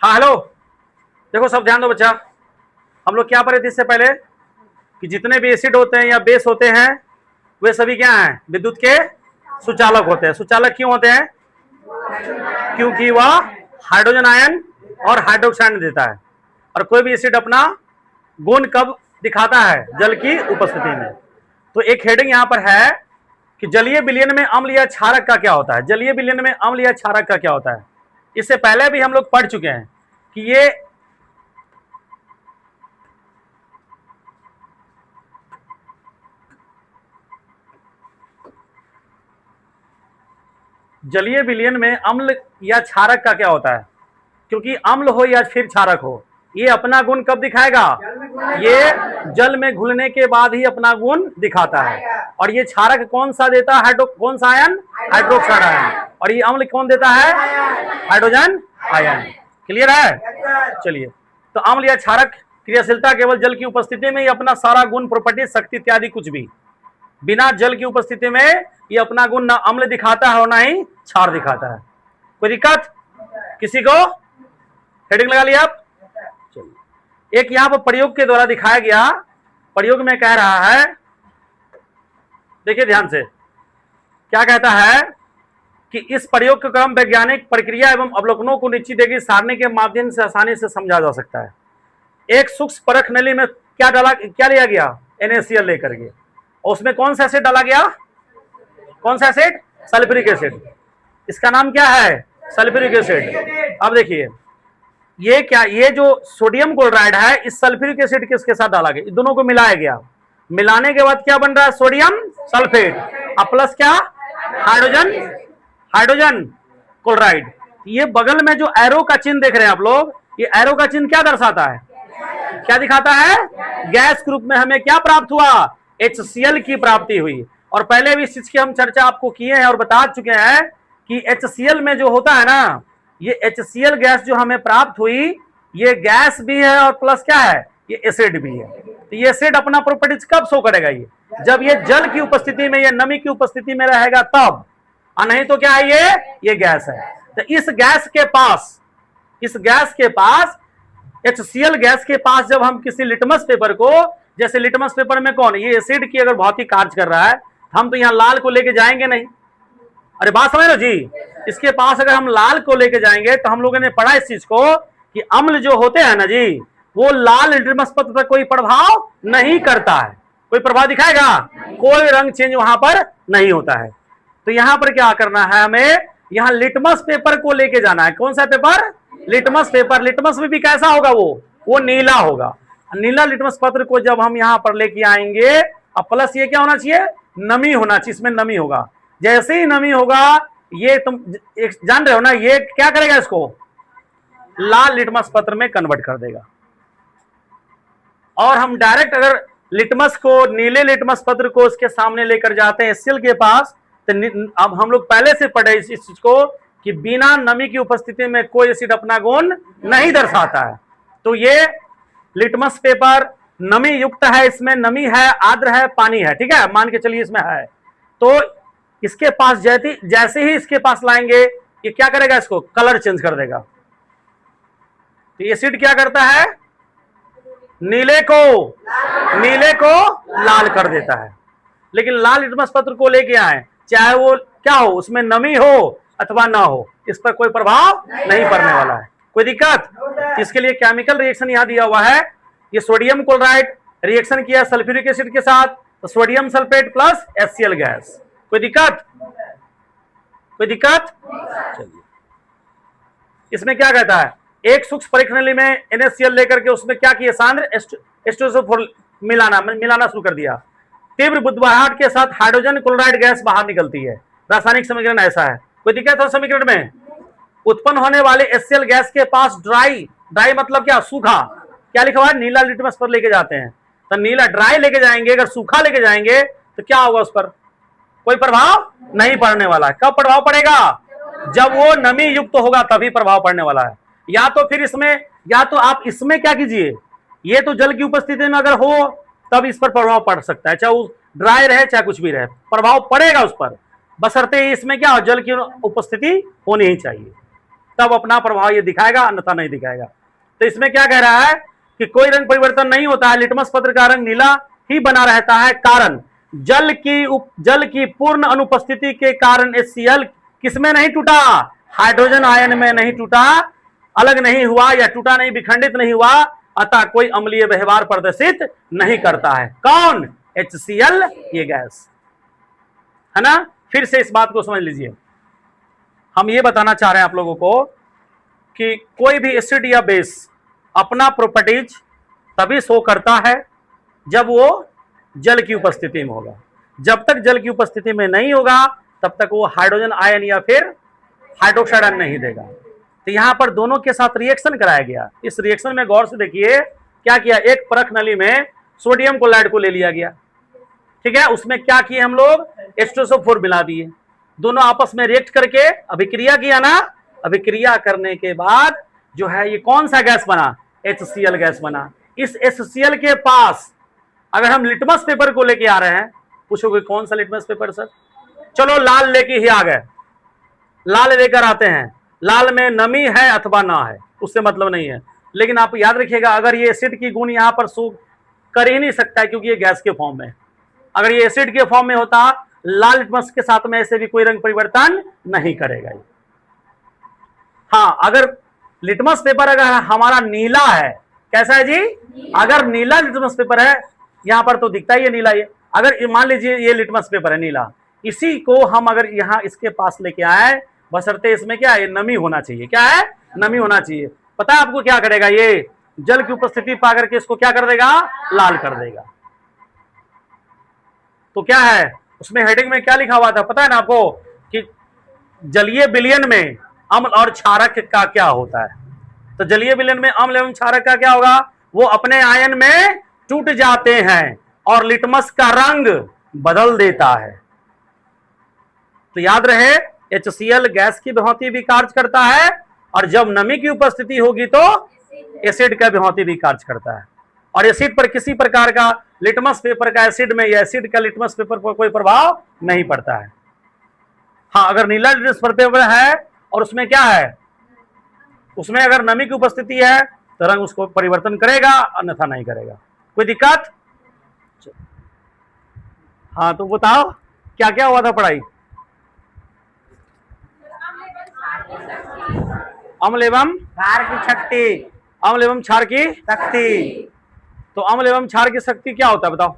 हाँ हेलो, देखो सब ध्यान दो बच्चा। हम लोग क्या पढ़े थे इससे पहले कि जितने भी एसिड होते हैं या बेस होते हैं वे सभी क्या हैं, विद्युत के सुचालक होते हैं। सुचालक क्यों होते हैं? क्योंकि वह हाइड्रोजन आयन और हाइड्रोक्साइड देता है। और कोई भी एसिड अपना गुण कब दिखाता है? जल की उपस्थिति में। तो एक हेडिंग यहां पर है कि जलीय विलयन में अम्ल या क्षारक का क्या होता है। जलीय विलयन में अम्ल या क्षारक का क्या होता है? इससे पहले भी हम लोग पढ़ चुके हैं कि ये जलीय विलयन में अम्ल या क्षारक का क्या होता है। क्योंकि अम्ल हो या फिर क्षारक हो, ये अपना गुण कब दिखाएगा? ये जल में घुलने के बाद ही अपना गुण दिखाता है। और ये क्षारक कौन सा देता है? कौन सा आयन? Hydroxide ion. और ये अम्ल कौन देता है? Hydrogen ion. क्लियर है? चलिए, तो अम्ल या क्षारक क्रियाशीलता केवल जल की उपस्थिति में ही अपना सारा गुण, प्रॉपर्टी, शक्ति इत्यादि कुछ भी, बिना जल की उपस्थिति में ये अपना गुण ना अम्ल दिखाता है और ना ही क्षार दिखाता है। कोई दिक्कत किसी को? हेडिंग लगा लिया आप? चलिए, एक यहां पर प्रयोग के द्वारा दिखाया गया। प्रयोग में कह रहा है, देखिए ध्यान से, क्या कहता है कि इस प्रयोग के क्रम वैज्ञानिक प्रक्रिया एवं अवलोकनों को निश्चित एक सारणी के माध्यम से आसानी से समझा जा सकता है। एक सूक्ष्म परख नली में क्या डाला, क्या लिया गया? NaCl लेकर के। और उसमें कौन सा एसिड डाला गया? कौन सा एसिड? Sulphuric acid. इसका नाम क्या है? Sulphuric acid. अब देखिए, ये क्या, ये जो सोडियम क्लोराइड है, इस सल्फ्यूरिक एसिड किसके साथ डाला गया? दोनों को मिलाया गया। मिलाने के बाद क्या बन रहा है? Sodium sulphate. अब प्लस क्या? Hydrogen, hydrogen chloride. ये बगल में जो एरो का चिन्ह देख रहे हैं आप लोग, ये एरो का चिन्ह क्या दर्शाता है? क्या दिखाता है? गैस के रूप में हमें क्या प्राप्त हुआ? HCl की प्राप्ति हुई। और पहले भी इस चीज की हम चर्चा आपको किए हैं और बता चुके हैं कि HCl में जो होता है ना, ये HCl गैस जो हमें प्राप्त हुई, ये गैस भी है और प्लस क्या है? ये एसिड भी है। तो ये एसिड अपना प्रॉपर्टीज कब शो करेगा? ये जब ये जल की उपस्थिति में या नमी की उपस्थिति में रहेगा तब, और नहीं तो क्या है? ये गैस है। तो इस गैस के पास, इस गैस के पास, HCl गैस के पास जब हम किसी लिटमस पेपर को, जैसे लिटमस पेपर में कौन, ये एसिड की अगर भौतिक कार्य कर रहा है, हम तो यहां लाल को लेके जाएंगे नहीं। अरे बात समझ लो जी, इसके पास अगर हम लाल को लेके जाएंगे तो हम लोगों ने पढ़ा इस चीज को कि अम्ल जो होते हैं ना जी, वो लाल लिटमस पेपर पर कोई प्रभाव नहीं करता है। कोई प्रभाव दिखाएगा? कोई रंग चेंज वहां पर नहीं होता है। तो यहां पर क्या करना है हमें? यहां लिटमस पेपर को लेके जाना है। कौन सा पेपर? Litmus paper. लिटमस में भी कैसा होगा? वो नीला होगा। नीला लिटमस पत्र को जब हम यहां पर लेके आएंगे, अब प्लस ये क्या होना चाहिए? नमी होना चाहिए। इसमें नमी होगा। जैसे ही नमी होगा, ये तुम जान रहे हो ना, ये क्या करेगा? इसको लाल लिटमस पत्र में कन्वर्ट कर देगा। और हम डायरेक्ट अगर लिटमस को, नीले लिटमस पत्र को उसके सामने लेकर जाते हैं HCl के पास, तो अब हम लोग पहले से पढ़े इस चीज को कि बिना नमी की उपस्थिति में कोई एसिड अपना गुण नहीं दर्शाता है। तो ये लिटमस पेपर नमी युक्त है, इसमें नमी है, आर्द्र है, पानी है, ठीक है, मान के चलिए इसमें है। तो इसके पास जैसे ही इसके पास लाएंगे, ये क्या करेगा? इसको कलर चेंज कर देगा। तो एसिड क्या करता है? नीले को लाल कर देता है। लेकिन लाल लिटमस पत्र को लेके आए, चाहे वो क्या हो, उसमें नमी हो अथवा ना हो, इस पर कोई प्रभाव नहीं पड़ने वाला है। कोई दिक्कत? इसके लिए केमिकल रिएक्शन यहां दिया हुआ है। ये सोडियम क्लोराइड रिएक्शन किया सल्फ्यूरिक एसिड के साथ, तो sodium sulphate plus HCl gas. कोई दिक्कत? कोई दिक्कत? चलिए, इसमें क्या कहता है? एक सूक्ष्म परीक्षण नली में NaCl लेकर के उसमें क्या किया? सांद्र H2SO4 मिलाना शुरू कर दिया। तीव्र बुदबुदाहट के साथ हाइड्रोजन क्लोराइड गैस बाहर निकलती है। रासायनिक समीकरण ऐसा है। कोई दिक्कत हो समीकरण में? उत्पन्न होने वाले HCl गैस के पास ड्राई मतलब क्या? सूखा। क्या लिखा हुआ है? नीला लिटमस पर लेके जाते हैं। तो नीला ड्राई लेके जाएंगे, अगर सूखा लेके जाएंगे तो क्या होगा? उस पर कोई प्रभाव नहीं पड़ने वाला है। कब प्रभाव पड़ेगा? जब वो नमी युक्त होगा तभी प्रभाव पड़ने वाला है। या तो फिर इसमें, या तो आप इसमें क्या कीजिए, ये तो जल की उपस्थिति में अगर हो तब इस पर प्रभाव पड़ सकता है, चाहे वो ड्राई रहे चाहे कुछ भी रहे, प्रभाव पड़ेगा उस पर, बशर्ते इसमें क्या हो? जल की उपस्थिति होनी ही चाहिए। तब अपना प्रभाव ये दिखाएगा, अन्यथा नहीं दिखाएगा। तो इसमें क्या कह रहा है कि कोई रंग परिवर्तन नहीं होता है, लिटमस पत्र का रंग नीला ही बना रहता है, कारण जल की पूर्ण अनुपस्थिति के कारण HCl किसमें नहीं टूटा, हाइड्रोजन आयन में नहीं टूटा, अलग नहीं हुआ या टूटा नहीं, विखंडित नहीं हुआ, अतः कोई अम्लीय व्यवहार प्रदर्शित नहीं करता है। कौन? HCl, ये गैस है ना। फिर से इस बात को समझ लीजिए, हम ये बताना चाह रहे हैं आप लोगों को कि कोई भी एसिड या बेस अपना प्रॉपर्टीज तभी शो करता है जब वो जल की उपस्थिति में होगा। जब तक जल की उपस्थिति में नहीं होगा तब तक वो हाइड्रोजन आयन या फिर हाइड्रोक्साइड आयन नहीं देगा। तो यहां पर दोनों के साथ रिएक्शन कराया गया। इस रिएक्शन में गौर से देखिए क्या किया, एक परख नली में सोडियम क्लोराइड को ले लिया गया, ठीक है, उसमें क्या किए हम लोग, H2SO4 मिला दिए, दोनों आपस में रिएक्ट करके अभिक्रिया किया ना, अभिक्रिया करने के बाद जो है ये कौन सा गैस बना, HCl गैस बना। इस HCl के पास अगर हम लिटमस पेपर को लेके आ रहे हैं, पूछोगे कौन सा लिटमस पेपर सर, चलो लाल लेके ही आ गए, लाल लेकर आते हैं, लाल में नमी है अथवा ना है उससे मतलब नहीं है, लेकिन आप याद रखिएगा अगर ये एसिड की गुण यहां पर शो कर ही नहीं सकता है क्योंकि ये गैस के फॉर्म में, अगर ये एसिड के फॉर्म में होता लाल लिटमस के साथ में ऐसे भी कोई रंग परिवर्तन नहीं करेगा। हाँ, अगर लिटमस पेपर अगर हमारा नीला है, कैसा है जी, अगर नीला लिटमस पेपर है, यहां पर तो दिखता ही है नीला, ये अगर मान लीजिए ये लिटमस पेपर है नीला, इसी को हम अगर यहां इसके पास लेके आए, बशर्ते इसमें क्या है, नमी होना चाहिए, क्या है, नमी होना चाहिए। पता है आपको क्या करेगा, ये जल की उपस्थिति पा करके इसको क्या कर देगा, लाल कर देगा। तो क्या है उसमें हेडिंग में क्या लिखा हुआ था पता है ना आपको, कि जलीय विलयन में अम्ल और क्षारक का क्या होता है। तो जलीय विलयन में अम्ल एवं क्षारक का क्या होगा, वो अपने आयन में टूट जाते हैं और लिटमस का रंग बदल देता है। तो याद रहे HCl गैस की भांति भी कार्य करता है और जब नमी की उपस्थिति होगी तो एसिड का भांति भी कार्य करता है। और एसिड पर किसी प्रकार का लिटमस पेपर का एसिड में या एसिड का लिटमस पेपर पर कोई प्रभाव नहीं पड़ता है। हाँ, अगर नीला लिटमस पेपर है और उसमें क्या है, उसमें अगर नमी की उपस्थिति है तो रंग उसको परिवर्तन करेगा, अन्यथा नहीं करेगा। कोई दिक्कत? हाँ, तो बताओ क्या क्या हुआ था पढ़ाई। अम्ल एवं क्षार की शक्ति, अम्ल एवं क्षार की शक्ति, तो अम्ल एवं क्षार की शक्ति क्या होता है बताओ।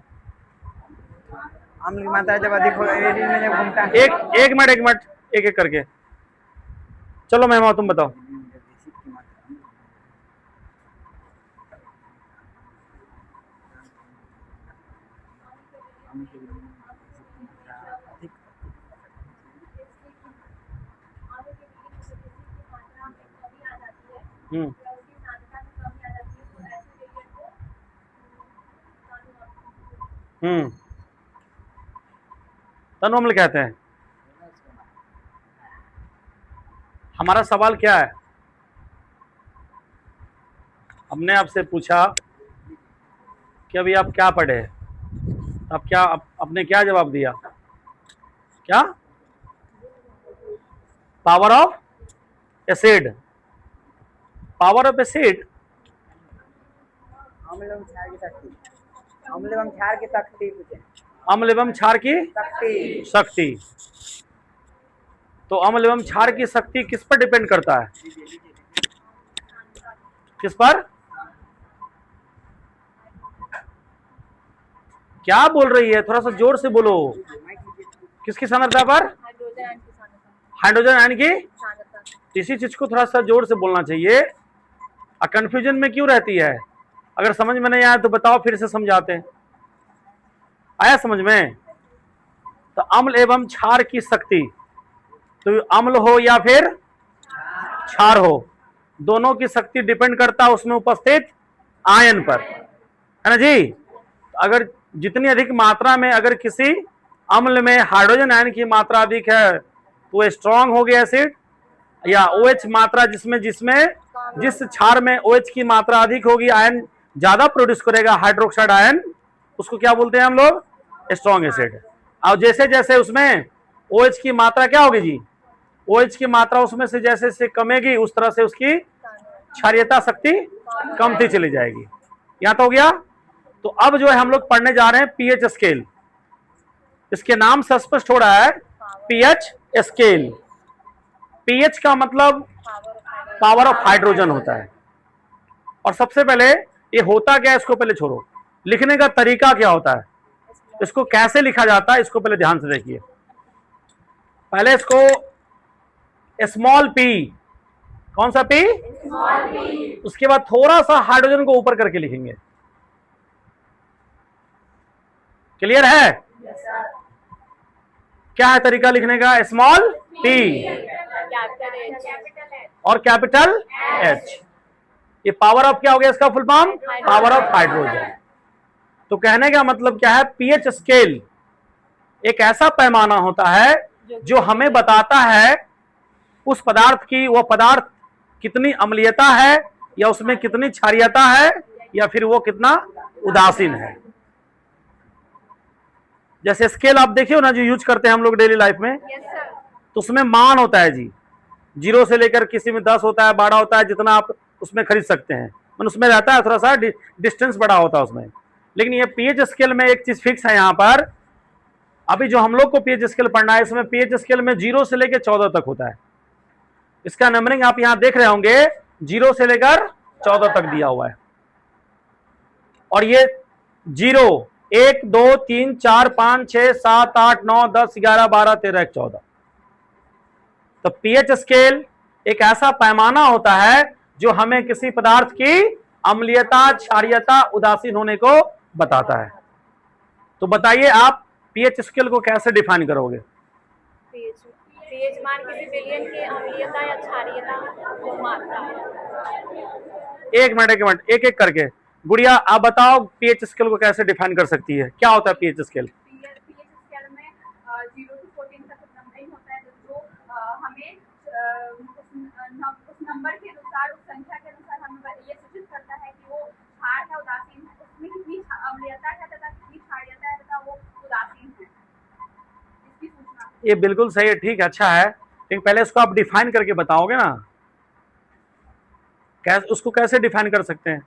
अम्ल की मात्रा जब अधिक हो एरिया में जब घूमता है, एक मिनट एक एक करके चलो मेहमान तुम बताओ। तनु अम्ल कहते हैं। हमारा सवाल क्या है, हमने आपसे पूछा कि अभी आप क्या पढ़े, आप क्या आपने क्या जवाब दिया, क्या power of acid, power of acid, अम्ल एवं क्षार की शक्ति, अम्ल एवं क्षार की शक्ति पूछे, अम्ल एवं क्षार की शक्ति, शक्ति। तो अम्ल एवं क्षार की शक्ति किस पर डिपेंड करता है, किस पर, क्या बोल रही है, थोड़ा सा जोर से बोलो, किसकी सांद्रता पर, हाइड्रोजन आयन की, इसी चीज को थोड़ा सा जोर से बोलना चाहिए। कंफ्यूजन में क्यों रहती है, अगर समझ में नहीं आया तो बताओ फिर से समझाते हैं। आया समझ में? तो अम्ल एवं क्षार की शक्ति, तो अम्ल हो या फिर क्षार हो, दोनों की शक्ति डिपेंड करता है उसमें उपस्थित आयन पर, है ना जी। अगर जितनी अधिक मात्रा में अगर किसी अम्ल में हाइड्रोजन आयन की मात्रा अधिक है तो वो स्ट्रांग हो गया एसिड, या OH मात्रा जिसमें जिस क्षार में OH की मात्रा अधिक होगी, आयन ज्यादा प्रोड्यूस करेगा हाइड्रोक्साइड आयन, उसको क्या बोलते हैं हम लोग, स्ट्रांग एसिड। और जैसे जैसे उसमें OH की मात्रा क्या होगी जी, OH की मात्रा उसमें से जैसे जैसे कमेगी उस तरह से उसकी क्षारीयता शक्ति कमती चली जाएगी। यहां तो हो गया। तो अब जो है हम लोग पढ़ने जा रहे हैं पीएच स्केल। इसके नाम से स्पष्ट हो रहा है पीएच स्केल। पीएच का मतलब पावर ऑफ हाइड्रोजन होता है। और सबसे पहले ये होता क्या है इसको पहले छोड़ो, लिखने का तरीका क्या होता है, इसको कैसे लिखा जाता है इसको पहले ध्यान से देखिए। पहले इसको स्मॉल पी, कौन सा पी? उसके बाद थोड़ा सा हाइड्रोजन को ऊपर करके लिखेंगे। क्लियर है? क्या है तरीका लिखने का? स्मॉल पी और कैपिटल एच। ये पावर ऑफ क्या हो गया इसका full form? Power of hydrogen. तो कहने का मतलब क्या है, पीएच स्केल एक ऐसा पैमाना होता है जो हमें बताता है उस पदार्थ की, वह पदार्थ कितनी अम्लीयता है या उसमें कितनी क्षारीयता है या फिर वो कितना उदासीन है। जैसे स्केल आप देखिए ना जो यूज करते हैं हम लोग डेली लाइफ में, तो उसमें मान होता है जी, 0 से लेकर किसी में 10 होता है, 12 होता है, जितना आप उसमें खरीद सकते हैं। मतलब उसमें रहता है थोड़ा सा डिस्टेंस बड़ा होता है उसमें। लेकिन ये पीएच स्केल में एक चीज फिक्स है यहाँ पर, अभी जो हम लोग को पीएच स्केल पढ़ना है इसमें पीएच स्केल में 0 से लेकर 14 तक होता है। इसका नंबरिंग आप यहां देख रहे होंगे, 0 से लेकर 14 तक दिया हुआ है। और ये 0 1 2 3 4 5 6 7 8 9 10 11 12 13 14। तो पीएच स्केल एक ऐसा पैमाना होता है जो हमें किसी पदार्थ की अम्लीयता, क्षारीयता, उदासीन होने को बताता है। तो बताइए आप पीएच स्केल को कैसे डिफाइन करोगे? पीएच मान किसी विलयन की अम्लीयता या क्षारीयता को मात्रा है। एक मिनट एक एक करके। गुड़िया आप बताओ पीएच स्केल को कैसे डिफाइन कर सकती है, क्या होता है पीएच स्केल? पीएच स्केल में 0 से 14 तक नंबरिंग होता है जो हमें उस नंबर के अनुसार, उस संख्या के अनुसार हमें ये सूचित करता है कि वो क्षार है, उदासीन है, उसमें कितनी अम्लीयता है तथा कितनी क्षारीयता है तथा वो उदासीन है, इसकी सूचना। ये बिल्कुल सही है, ठीक है, अच्छा है। लेकिन पहले इसको आप डिफाइन करके बताओगे ना, कैसे उसको कैसे डिफाइन कर सकते हैं?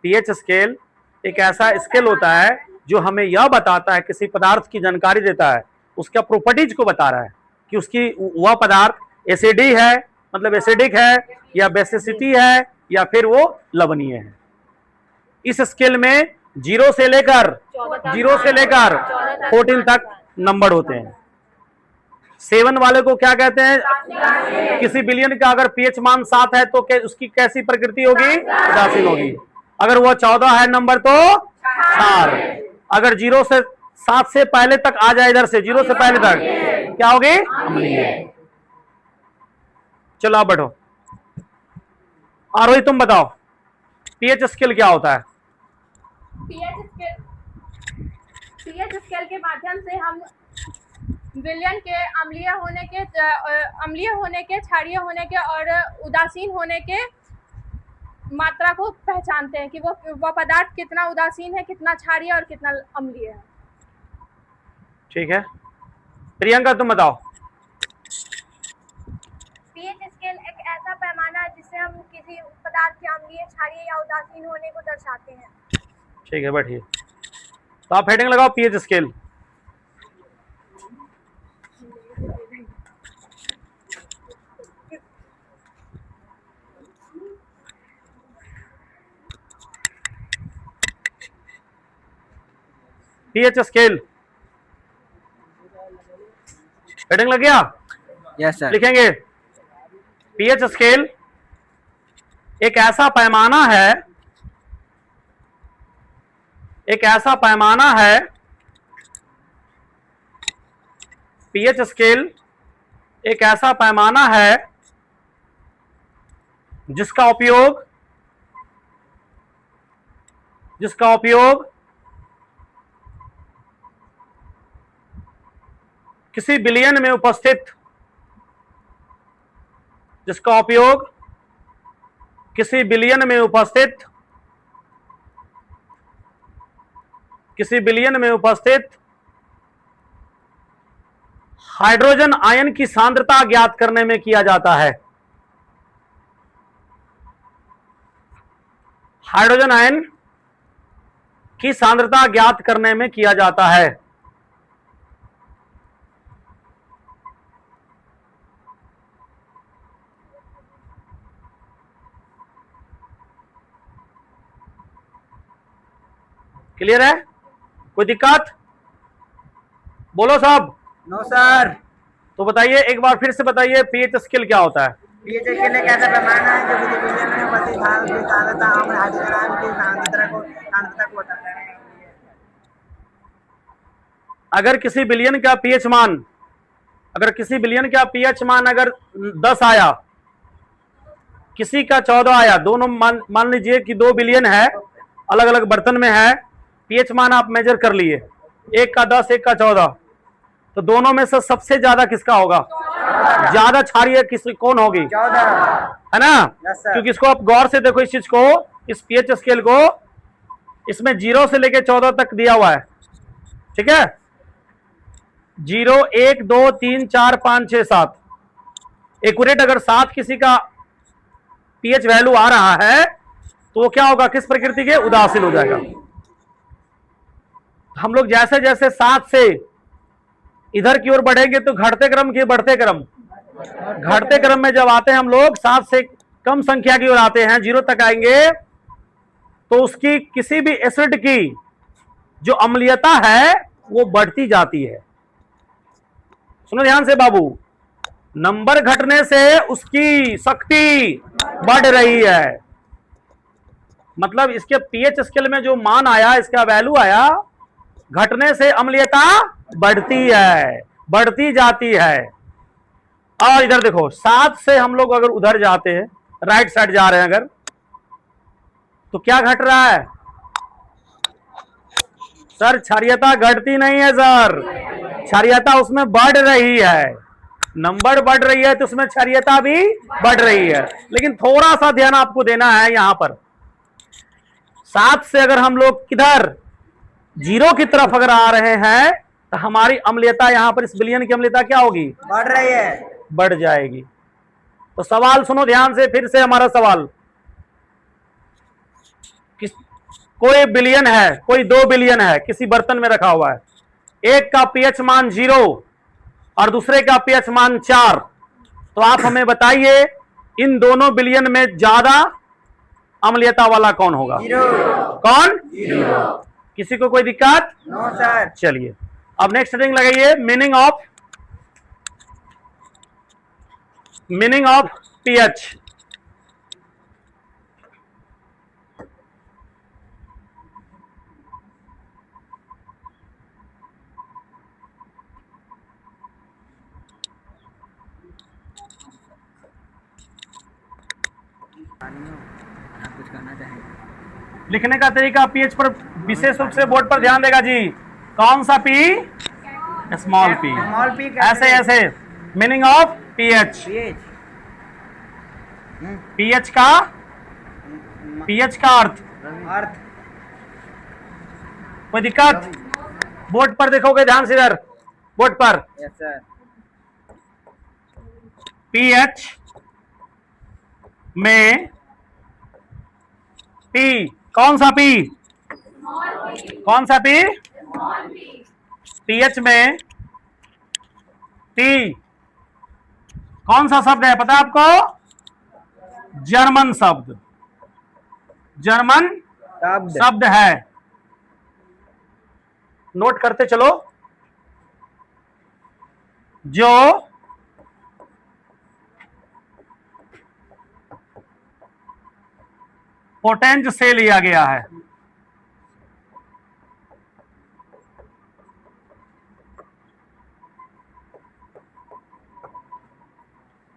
पीएच स्केल एक ऐसा स्केल होता है जो हमें यह बताता है, किसी पदार्थ की जानकारी देता है, उसका प्रॉपर्टीज को बता रहा है कि उसकी वह पदार्थ एसिडी है, मतलब एसिडिक है, या बेसिसिटी है, या फिर वो लवणीय है। इस स्केल में 0 से लेकर 14 तक नंबर होते हैं। 7 वाले को क्या कहते हैं? किसी बिलियन का अगर पीएच मान 7 है तो उसकी कैसी प्रकृति होगी? उदासीन होगी। अगर वो 14 है नंबर तो क्षार। अगर 0 से 7 से पहले तक आ जाए, इधर से 0 से पहले तक क्या होगी? अम्लीय। चलो आप बैठो। आरोही तुम बताओ पीएच स्केल क्या होता है? पीएच स्केल के माध्यम से हम विलयन के अम्लीय होने के, क्षारीय होने के और उदासीन होने के मात्रा को पहचानते हैं कि वो पदार्थ कितना उदासीन है, कितना क्षारीय और कितना अम्लीय है। ठीक है, प्रियंका तुम बताओ। पीएच स्केल एक ऐसा पैमाना है जिससे हम किसी पदार्थ के अम्लीय, क्षारीय या उदासीन होने को दर्शाते हैं। ठीक है, बैठिए। तो आप हेडिंग लगाओ pH scale. PH scale heading लग गया? Yes sir. लिखेंगे पीएच स्केल एक ऐसा पैमाना है, एक ऐसा पैमाना है, पीएच स्केल एक ऐसा पैमाना है जिसका उपयोग किसी बिलियन में उपस्थित, जिसका उपयोग किसी बिलियन में उपस्थित, किसी बिलियन में उपस्थित हाइड्रोजन आयन की सांद्रता ज्ञात करने में किया जाता है। हाइड्रोजन आयन की सांद्रता ज्ञात करने में किया जाता है। क्लियर है? कोई दिक्कत? बोलो साहब। No sir. तो बताइए, एक बार फिर से बताइए, पीएच स्केल क्या होता है? पीएच स्केल एक ऐसा पैमाना है जो किसी विलयन में उपस्थित धातु की सांद्रता अम्ल हाइड्रोजन आयन की सांद्रता को बताता है। अगर किसी बिलियन का पीएच मान, अगर किसी बिलियन का पीएच मान अगर 10 आया, किसी का 14 आया, दोनों मान लीजिए कि 2 बिलियन है, अलग अलग बर्तन में है, पीएच मान आप मेजर कर लिए, एक का 10 एक का 14, तो दोनों में से सबसे ज्यादा किसका होगा? ज्यादा क्षारीय किसी कौन होगी? 14 है ना? Yes, sir. क्योंकि इसको आप गौर से देखो, इस चीज को, इस पीएच स्केल को, इसमें 0 से लेके 14 तक दिया हुआ है। ठीक है? 0 1 2 3 4 5 6 7, एक्यूरेट अगर 7 किसी का पीएच वैल्यू आ रहा है तो वो क्या होगा? किस प्रकृति के? उदासीन हो जाएगा। हम लोग जैसे जैसे 7 से इधर की ओर बढ़ेंगे तो घटते क्रम की बढ़ते क्रम, घटते क्रम में जब आते हैं हम लोग 7 से कम संख्या की ओर आते हैं, 0 तक आएंगे, तो उसकी किसी भी एसिड की जो अम्लीयता है वो बढ़ती जाती है। सुनो ध्यान से बाबू, नंबर घटने से उसकी शक्ति बढ़ रही है। मतलब इसके पीएच स्केल में जो मान आया, इसका वैल्यू आया, घटने से अम्लीयता बढ़ती है, बढ़ती जाती है। और इधर देखो, 7 से हम लोग अगर उधर जाते हैं, राइट साइड जा रहे हैं अगर, तो क्या घट रहा है? सर क्षारीयता घटती नहीं है सर, क्षारीयता उसमें बढ़ रही है। नंबर बढ़ रही है तो उसमें क्षारीयता भी बढ़ रही है। लेकिन थोड़ा सा ध्यान आपको देना है यहां पर, 7 से अगर हम लोग किधर 0 की तरफ अगर आ रहे हैं तो हमारी अम्लीयता यहां पर, इस बिलियन की अम्लीयता क्या होगी? बढ़ रही है, बढ़ जाएगी। तो सवाल सुनो ध्यान से, फिर से हमारा सवाल, कोई बिलियन है, कोई 2 बिलियन है, किसी बर्तन में रखा हुआ है, एक का पीएच मान 0 और दूसरे का पीएच मान 4, तो आप हमें बताइए इन दोनों बिलियन में ज्यादा अम्लीयता वाला कौन होगा? 0। कौन? 0। किसी को कोई दिक्कत? No sir. चलिए अब नेक्स्ट हेडिंग लगाइए, मीनिंग ऑफ पीएच। कुछ कहना चाहेंगे? लिखने का तरीका पीएच पर विशेष रूप से बोर्ड पर ध्यान देगा जी। कौन सा P? Small P. Small P ऐसे ऐसे meaning of pH. PH pH का अर्थ। अर्थ। कोई दिक्कत? बोर्ड पर देखोगे ध्यान से, इधर बोर्ड पर यस सर। पीएच में पी, कौन सा पी? कौन सा पी? पीएच में पी कौन सा शब्द है पता है आपको? जर्मन शब्द, जर्मन शब्द है। नोट करते चलो। जो पोटेंज से लिया गया है,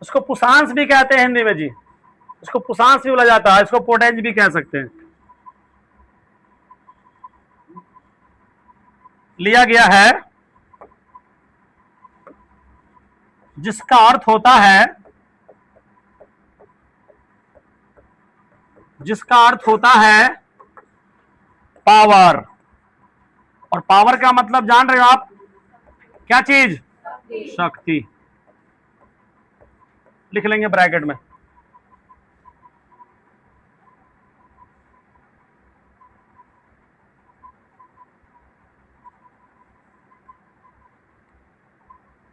उसको पुषांश भी कहते हैं हिंदी में जी, इसको पुषांश भी बोला जाता है, इसको पोटेंज भी कह सकते हैं। लिया गया है जिसका अर्थ होता है, जिसका अर्थ होता है पावर। और पावर का मतलब जान रहे हो आप? क्या चीज? शक्ति लिख लेंगे ब्रैकेट में।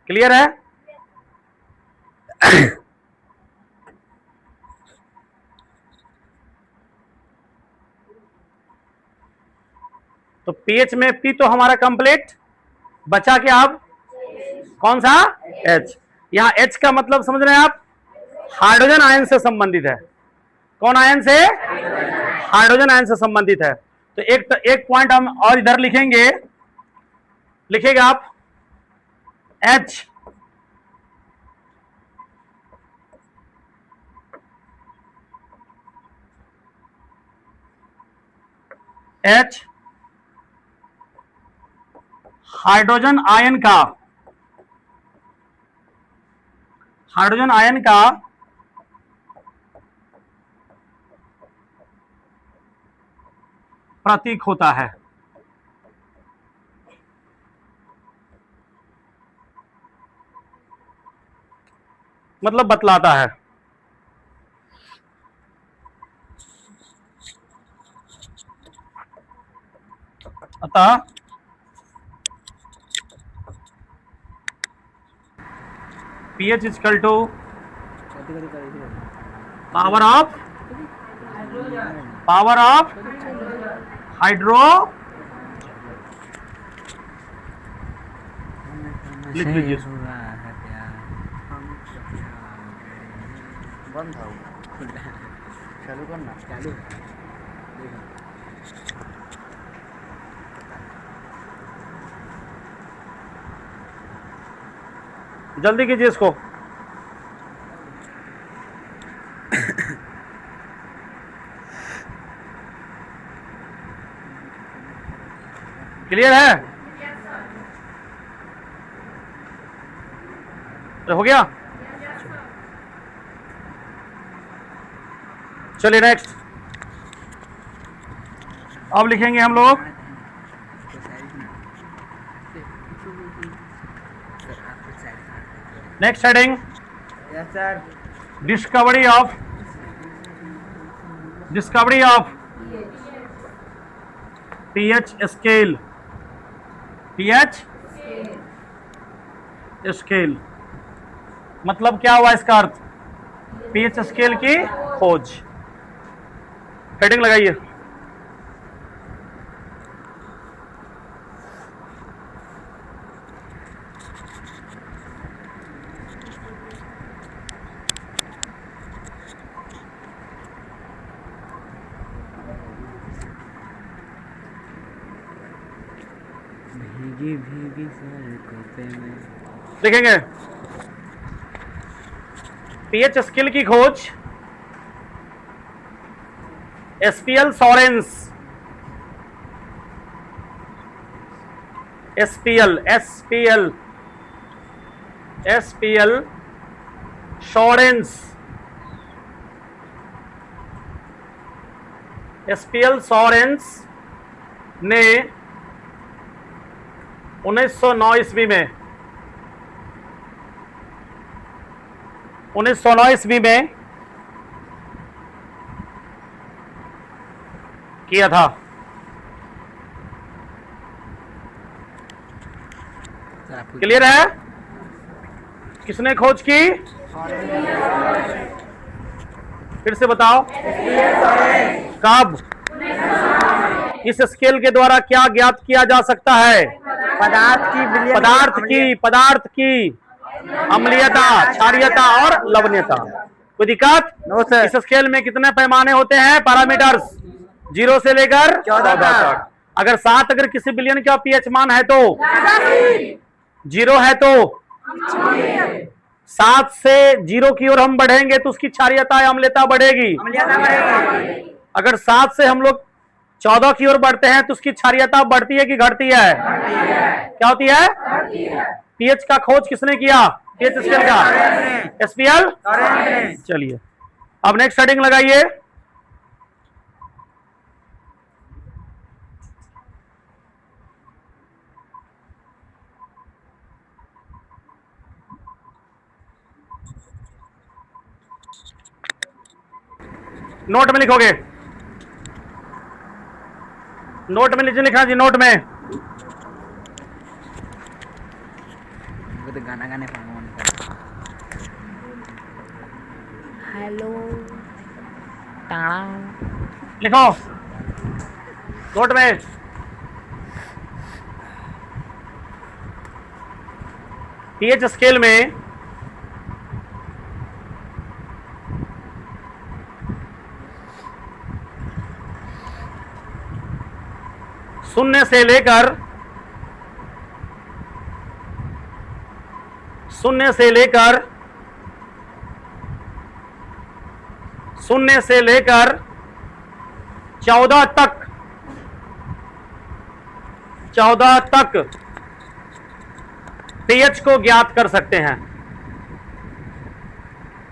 क्लियर है? तो पीएच में पी तो हमारा कंप्लीट, बचा क्या अब? कौन सा? एच। यहां एच का मतलब समझ रहे हैं आप? हाइड्रोजन आयन से संबंधित है। कौन आयन से? हाइड्रोजन आयन से संबंधित है। तो एक पॉइंट हम और इधर लिखेंगे, लिखेगा आप एच एच हाइड्रोजन आयन का प्रतीक होता है। मतलब बतलाता है। अतः pH equal to power of hydro, लिख लीजिए। बंद हो चालू करना, चालू जल्दी कीजिए इसको। क्लियर है? तो हो गया। चलिए नेक्स्ट। अब लिखेंगे हम लोग next heading, yes sir. Discovery of pH scale. PH scale मतलब क्या हुआ इसका अर्थ? पीएच स्केल की खोज। हेडिंग लगाइए। भीगी सड़कों में देखेंगे पीएच स्केल की खोज एसपीएल सॉरेंस, एसपीएल सॉरेंस ने 1909 ईस्वी में 1909 ईस्वी में किया था। क्लियर है? किसने खोज की? फिर से बताओ। कब? इस स्केल के द्वारा क्या ज्ञात किया जा सकता है? पदार्थ की अम्लीयता, क्षारीयता और लवणीयता। कोई दिक्कत? No sir. इस स्केल में कितने पैमाने होते हैं? पैरामीटर्स 0 से लेकर 14 तक। अगर 7 अगर किसी बिलियन का पीएच मान है तो 0 है तो 7 से 0 की ओर हम बढ़ेंगे तो उसकी क्षारीयता या अम्लता बढ़ेगी। अगर 7 से हम लोग 14 की ओर बढ़ते हैं तो उसकी क्षारीयता बढ़ती है कि घटती है? क्या होती है? पीएच का खोज किसने किया? पीएच स्केल का एसपीएल। चलिए अब नेक्स्ट हेडिंग लगाइए। नोट में लिखोगे, नोट में नीचे लिखा जी, नोट में। वो तो गाना गाने पर मन कर। हेलो टाड़ा लिखो नोट में। पीएच स्केल में शून्य से लेकर शून्य से लेकर 14 तक pH को ज्ञात कर सकते हैं।